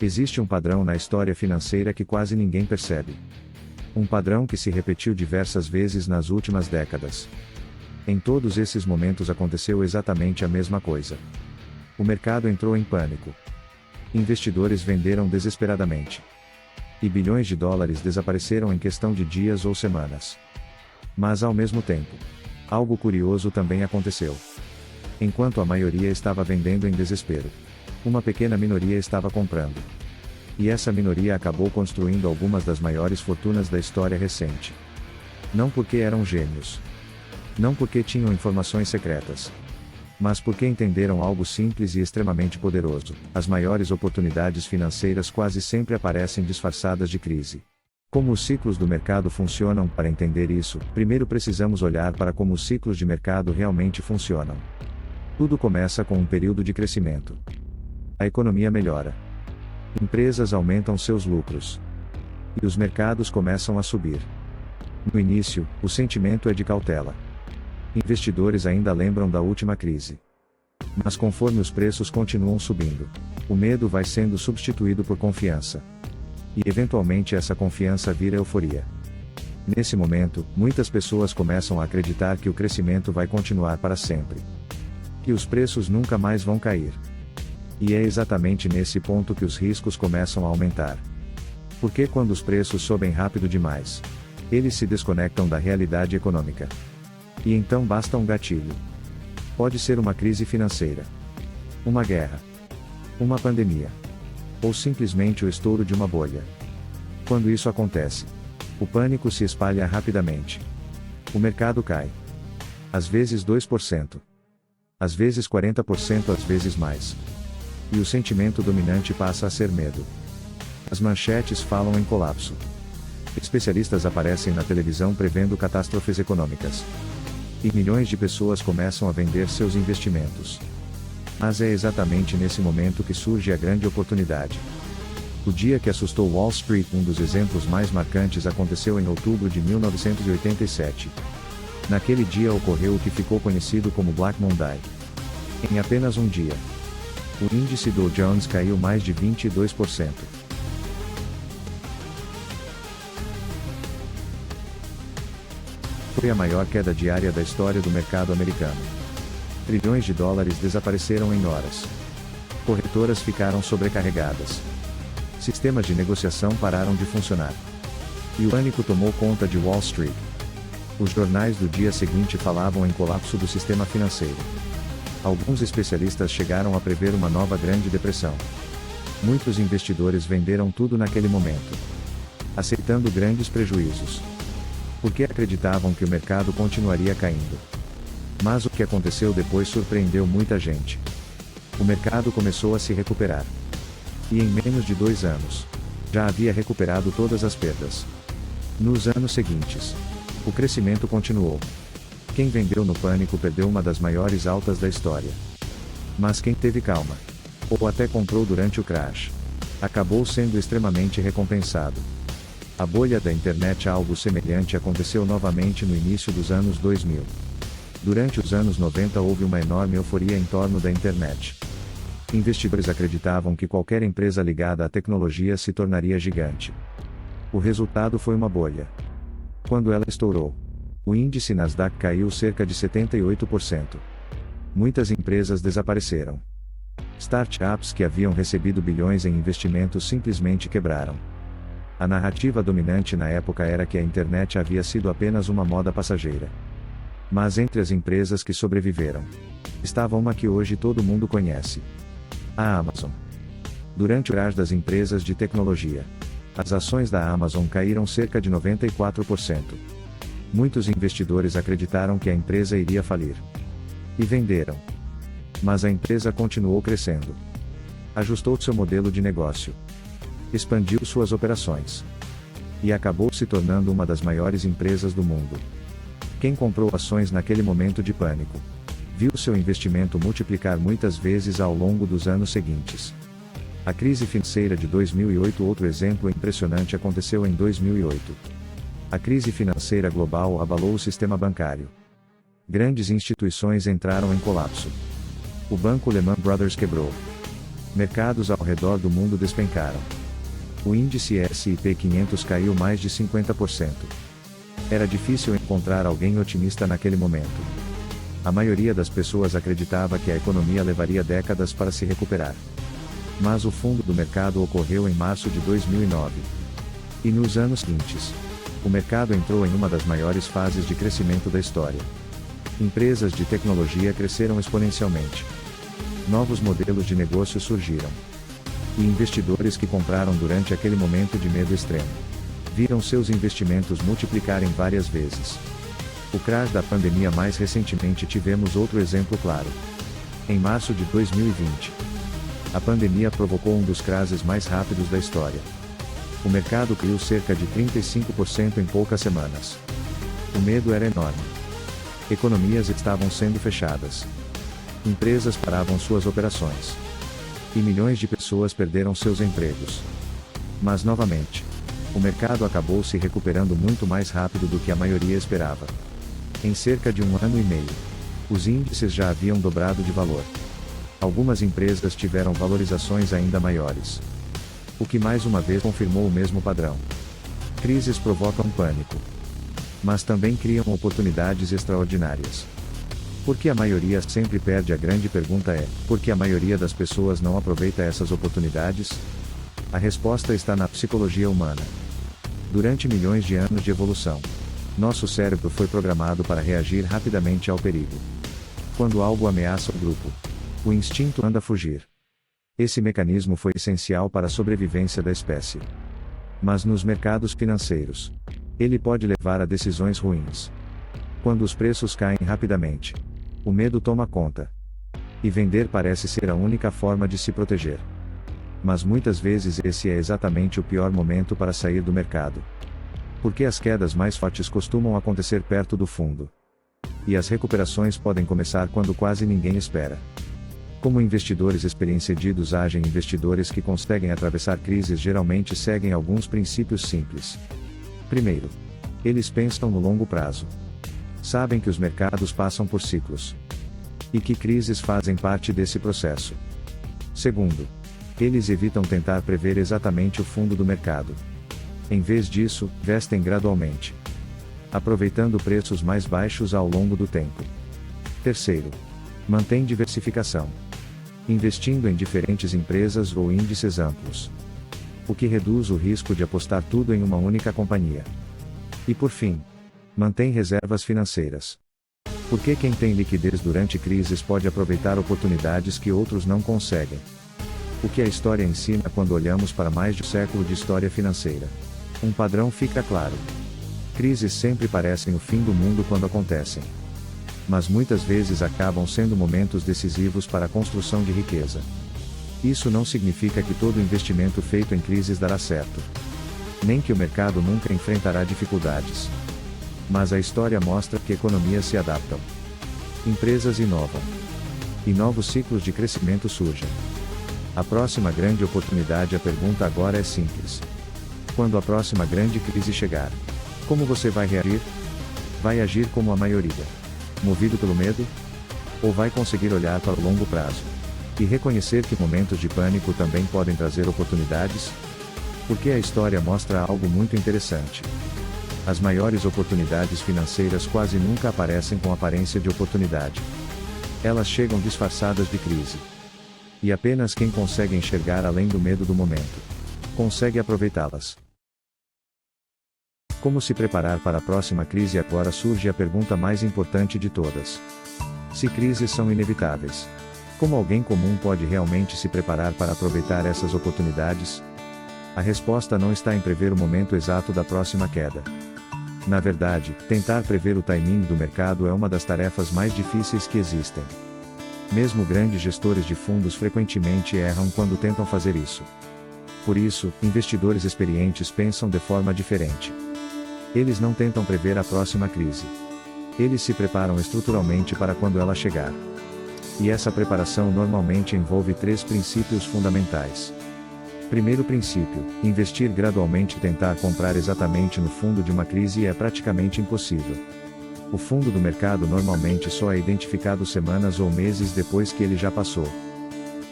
Existe um padrão na história financeira que quase ninguém percebe. Um padrão que se repetiu diversas vezes nas últimas décadas. Em todos esses momentos aconteceu exatamente a mesma coisa. O mercado entrou em pânico. Investidores venderam desesperadamente. E bilhões de dólares desapareceram em questão de dias ou semanas. Mas ao mesmo tempo, algo curioso também aconteceu. Enquanto a maioria estava vendendo em desespero, uma pequena minoria estava comprando. E essa minoria acabou construindo algumas das maiores fortunas da história recente. Não porque eram gênios. Não porque tinham informações secretas. Mas porque entenderam algo simples e extremamente poderoso: as maiores oportunidades financeiras quase sempre aparecem disfarçadas de crise. Como os ciclos do mercado funcionam? Para entender isso, primeiro precisamos olhar para como os ciclos de mercado realmente funcionam. Tudo começa com um período de crescimento. A economia melhora. Empresas aumentam seus lucros. E os mercados começam a subir. No início, o sentimento é de cautela. Investidores ainda lembram da última crise. Mas conforme os preços continuam subindo, o medo vai sendo substituído por confiança. E eventualmente essa confiança vira euforia. Nesse momento, muitas pessoas começam a acreditar que o crescimento vai continuar para sempre. Que os preços nunca mais vão cair. E é exatamente nesse ponto que os riscos começam a aumentar. Porque quando os preços sobem rápido demais, eles se desconectam da realidade econômica. E então basta um gatilho. Pode ser uma crise financeira, uma guerra, uma pandemia, ou simplesmente o estouro de uma bolha. Quando isso acontece, o pânico se espalha rapidamente. O mercado cai. Às vezes 2%. Às vezes 40%, às vezes mais. E o sentimento dominante passa a ser medo. As manchetes falam em colapso. Especialistas aparecem na televisão prevendo catástrofes econômicas. E milhões de pessoas começam a vender seus investimentos. Mas é exatamente nesse momento que surge a grande oportunidade. O dia que assustou Wall Street, um dos exemplos mais marcantes, aconteceu em outubro de 1987. Naquele dia ocorreu o que ficou conhecido como Black Monday. Em apenas um dia, o índice Dow Jones caiu mais de 22%. Foi a maior queda diária da história do mercado americano. Trilhões de dólares desapareceram em horas. Corretoras ficaram sobrecarregadas. Sistemas de negociação pararam de funcionar. E o pânico tomou conta de Wall Street. Os jornais do dia seguinte falavam em colapso do sistema financeiro. Alguns especialistas chegaram a prever uma nova Grande Depressão. Muitos investidores venderam tudo naquele momento, aceitando grandes prejuízos. Porque acreditavam que o mercado continuaria caindo. Mas o que aconteceu depois surpreendeu muita gente. O mercado começou a se recuperar. E em menos de 2 anos, já havia recuperado todas as perdas. Nos anos seguintes, o crescimento continuou. Quem vendeu no pânico perdeu uma das maiores altas da história. Mas quem teve calma, ou até comprou durante o crash, acabou sendo extremamente recompensado. A bolha da internet, algo semelhante aconteceu novamente no início dos anos 2000. Durante os anos 90 houve uma enorme euforia em torno da internet. Investidores acreditavam que qualquer empresa ligada à tecnologia se tornaria gigante. O resultado foi uma bolha. Quando ela estourou, o índice Nasdaq caiu cerca de 78%. Muitas empresas desapareceram. Startups que haviam recebido bilhões em investimentos simplesmente quebraram. A narrativa dominante na época era que a internet havia sido apenas uma moda passageira. Mas entre as empresas que sobreviveram, estava uma que hoje todo mundo conhece: a Amazon. Durante o crash das empresas de tecnologia, as ações da Amazon caíram cerca de 94%. Muitos investidores acreditaram que a empresa iria falir. E venderam. Mas a empresa continuou crescendo. Ajustou seu modelo de negócio. Expandiu suas operações. E acabou se tornando uma das maiores empresas do mundo. Quem comprou ações naquele momento de pânico, viu seu investimento multiplicar muitas vezes ao longo dos anos seguintes. A crise financeira de 2008, outro exemplo impressionante, aconteceu em 2008. A crise financeira global abalou o sistema bancário. Grandes instituições entraram em colapso. O banco Lehman Brothers quebrou. Mercados ao redor do mundo despencaram. O índice S&P 500 caiu mais de 50%. Era difícil encontrar alguém otimista naquele momento. A maioria das pessoas acreditava que a economia levaria décadas para se recuperar. Mas o fundo do mercado ocorreu em março de 2009. E nos anos seguintes, o mercado entrou em uma das maiores fases de crescimento da história. Empresas de tecnologia cresceram exponencialmente. Novos modelos de negócio surgiram. E investidores que compraram durante aquele momento de medo extremo viram seus investimentos multiplicarem várias vezes. O crash da pandemia. Mais recentemente tivemos outro exemplo claro. Em março de 2020, a pandemia provocou um dos crashes mais rápidos da história. O mercado caiu cerca de 35% em poucas semanas. O medo era enorme. Economias estavam sendo fechadas. Empresas paravam suas operações. E milhões de pessoas perderam seus empregos. Mas novamente, o mercado acabou se recuperando muito mais rápido do que a maioria esperava. Em cerca de um ano e meio, os índices já haviam dobrado de valor. Algumas empresas tiveram valorizações ainda maiores. O que mais uma vez confirmou o mesmo padrão. Crises provocam pânico. Mas também criam oportunidades extraordinárias. Por que a maioria sempre perde? A grande pergunta é: por que a maioria das pessoas não aproveita essas oportunidades? A resposta está na psicologia humana. Durante milhões de anos de evolução, nosso cérebro foi programado para reagir rapidamente ao perigo. Quando algo ameaça o grupo, o instinto anda a fugir. Esse mecanismo foi essencial para a sobrevivência da espécie. Mas nos mercados financeiros, ele pode levar a decisões ruins. Quando os preços caem rapidamente, o medo toma conta. E vender parece ser a única forma de se proteger. Mas muitas vezes esse é exatamente o pior momento para sair do mercado. Porque as quedas mais fortes costumam acontecer perto do fundo. E as recuperações podem começar quando quase ninguém espera. Como investidores experientes agem? Investidores que conseguem atravessar crises geralmente seguem alguns princípios simples. Primeiro, eles pensam no longo prazo. Sabem que os mercados passam por ciclos. E que crises fazem parte desse processo. Segundo, eles evitam tentar prever exatamente o fundo do mercado. Em vez disso, vestem gradualmente, aproveitando preços mais baixos ao longo do tempo. Terceiro, mantém diversificação, investindo em diferentes empresas ou índices amplos, o que reduz o risco de apostar tudo em uma única companhia. E por fim, mantém reservas financeiras. Porque quem tem liquidez durante crises pode aproveitar oportunidades que outros não conseguem. O que a história ensina quando olhamos para mais de um século de história financeira? Um padrão fica claro. Crises sempre parecem o fim do mundo quando acontecem. Mas muitas vezes acabam sendo momentos decisivos para a construção de riqueza. Isso não significa que todo investimento feito em crises dará certo. Nem que o mercado nunca enfrentará dificuldades. Mas a história mostra que economias se adaptam. Empresas inovam. E novos ciclos de crescimento surgem. A próxima grande oportunidade. A pergunta agora é simples. Quando a próxima grande crise chegar, como você vai reagir? Vai agir como a maioria, movido pelo medo? Ou vai conseguir olhar para o longo prazo e reconhecer que momentos de pânico também podem trazer oportunidades? Porque a história mostra algo muito interessante. As maiores oportunidades financeiras quase nunca aparecem com aparência de oportunidade. Elas chegam disfarçadas de crise. E apenas quem consegue enxergar além do medo do momento consegue aproveitá-las. Como se preparar para a próxima crise? Agora surge a pergunta mais importante de todas. Se crises são inevitáveis, como alguém comum pode realmente se preparar para aproveitar essas oportunidades? A resposta não está em prever o momento exato da próxima queda. Na verdade, tentar prever o timing do mercado é uma das tarefas mais difíceis que existem. Mesmo grandes gestores de fundos frequentemente erram quando tentam fazer isso. Por isso, investidores experientes pensam de forma diferente. Eles não tentam prever a próxima crise. Eles se preparam estruturalmente para quando ela chegar. E essa preparação normalmente envolve 3 princípios fundamentais. Primeiro princípio: investir gradualmente. Tentar comprar exatamente no fundo de uma crise é praticamente impossível. O fundo do mercado normalmente só é identificado semanas ou meses depois que ele já passou.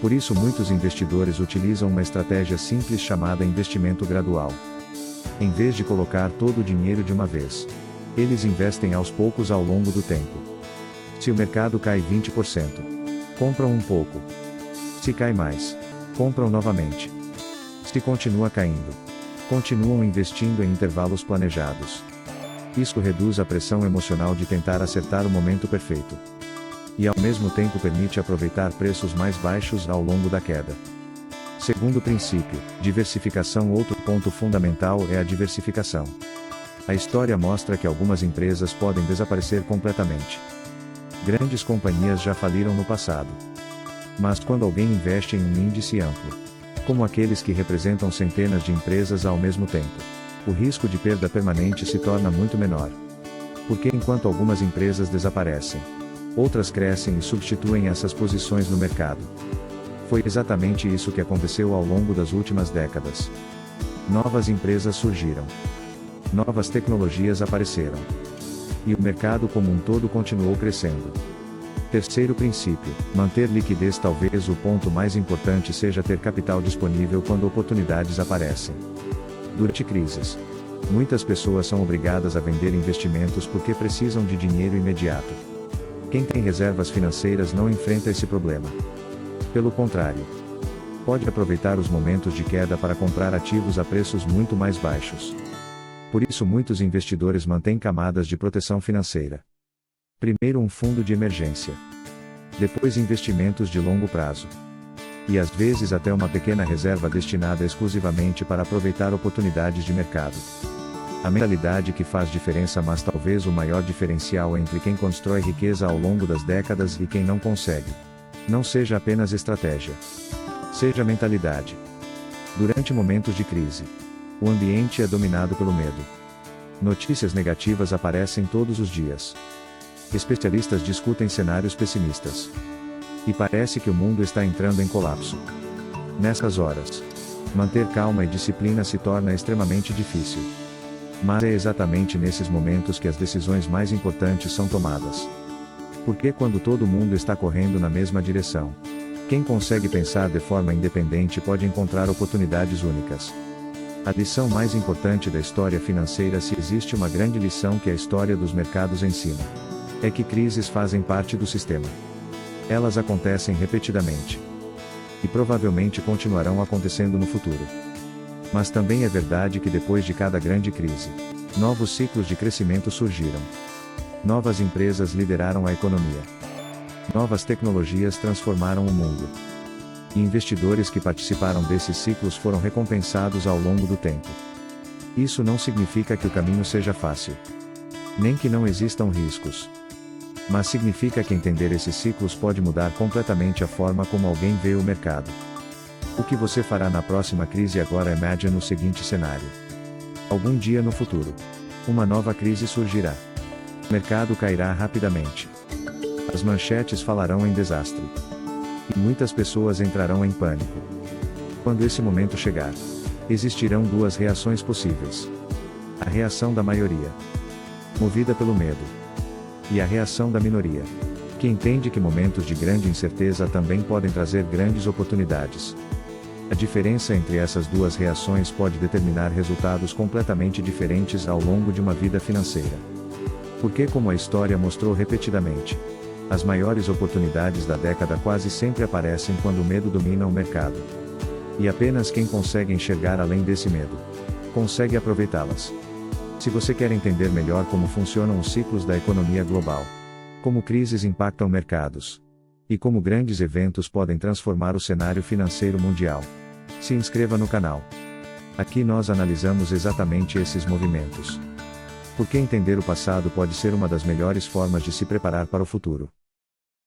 Por isso muitos investidores utilizam uma estratégia simples chamada investimento gradual. Em vez de colocar todo o dinheiro de uma vez, eles investem aos poucos ao longo do tempo. Se o mercado cai 20%, compram um pouco. Se cai mais, compram novamente. Se continua caindo, continuam investindo em intervalos planejados. Isso reduz a pressão emocional de tentar acertar o momento perfeito. E ao mesmo tempo permite aproveitar preços mais baixos ao longo da queda. Segundo princípio, diversificação. Outro ponto fundamental é a diversificação. A história mostra que algumas empresas podem desaparecer completamente. Grandes companhias já faliram no passado. Mas quando alguém investe em um índice amplo, como aqueles que representam centenas de empresas ao mesmo tempo, o risco de perda permanente se torna muito menor. Porque enquanto algumas empresas desaparecem, outras crescem e substituem essas posições no mercado. Foi exatamente isso que aconteceu ao longo das últimas décadas. Novas empresas surgiram. Novas tecnologias apareceram. E o mercado como um todo continuou crescendo. Terceiro princípio, manter liquidez. Talvez o ponto mais importante seja ter capital disponível quando oportunidades aparecem. Durante crises, muitas pessoas são obrigadas a vender investimentos porque precisam de dinheiro imediato. Quem tem reservas financeiras não enfrenta esse problema. Pelo contrário, pode aproveitar os momentos de queda para comprar ativos a preços muito mais baixos. Por isso muitos investidores mantêm camadas de proteção financeira. Primeiro um fundo de emergência. Depois investimentos de longo prazo. E às vezes até uma pequena reserva destinada exclusivamente para aproveitar oportunidades de mercado. A mentalidade que faz diferença, mas talvez o maior diferencial entre quem constrói riqueza ao longo das décadas e quem não consegue. Não seja apenas estratégia. Seja mentalidade. Durante momentos de crise, o ambiente é dominado pelo medo. Notícias negativas aparecem todos os dias. Especialistas discutem cenários pessimistas. E parece que o mundo está entrando em colapso. Nessas horas, manter calma e disciplina se torna extremamente difícil. Mas é exatamente nesses momentos que as decisões mais importantes são tomadas. Porque quando todo mundo está correndo na mesma direção, quem consegue pensar de forma independente pode encontrar oportunidades únicas. A lição mais importante da história financeira, se existe uma grande lição que a história dos mercados ensina, é que crises fazem parte do sistema. Elas acontecem repetidamente. E provavelmente continuarão acontecendo no futuro. Mas também é verdade que depois de cada grande crise, novos ciclos de crescimento surgiram. Novas empresas lideraram a economia. Novas tecnologias transformaram o mundo. E investidores que participaram desses ciclos foram recompensados ao longo do tempo. Isso não significa que o caminho seja fácil. Nem que não existam riscos. Mas significa que entender esses ciclos pode mudar completamente a forma como alguém vê o mercado. O que você fará na próxima crise? Agora imagine o seguinte cenário. Algum dia no futuro, uma nova crise surgirá. O mercado cairá rapidamente. As manchetes falarão em desastre. E muitas pessoas entrarão em pânico. Quando esse momento chegar, existirão duas reações possíveis. A reação da maioria, movida pelo medo. E a reação da minoria, que entende que momentos de grande incerteza também podem trazer grandes oportunidades. A diferença entre essas duas reações pode determinar resultados completamente diferentes ao longo de uma vida financeira. Porque, como a história mostrou repetidamente, as maiores oportunidades da década quase sempre aparecem quando o medo domina o mercado. E apenas quem consegue enxergar além desse medo, consegue aproveitá-las. Se você quer entender melhor como funcionam os ciclos da economia global, como crises impactam mercados, e como grandes eventos podem transformar o cenário financeiro mundial, se inscreva no canal. Aqui nós analisamos exatamente esses movimentos. Porque entender o passado pode ser uma das melhores formas de se preparar para o futuro.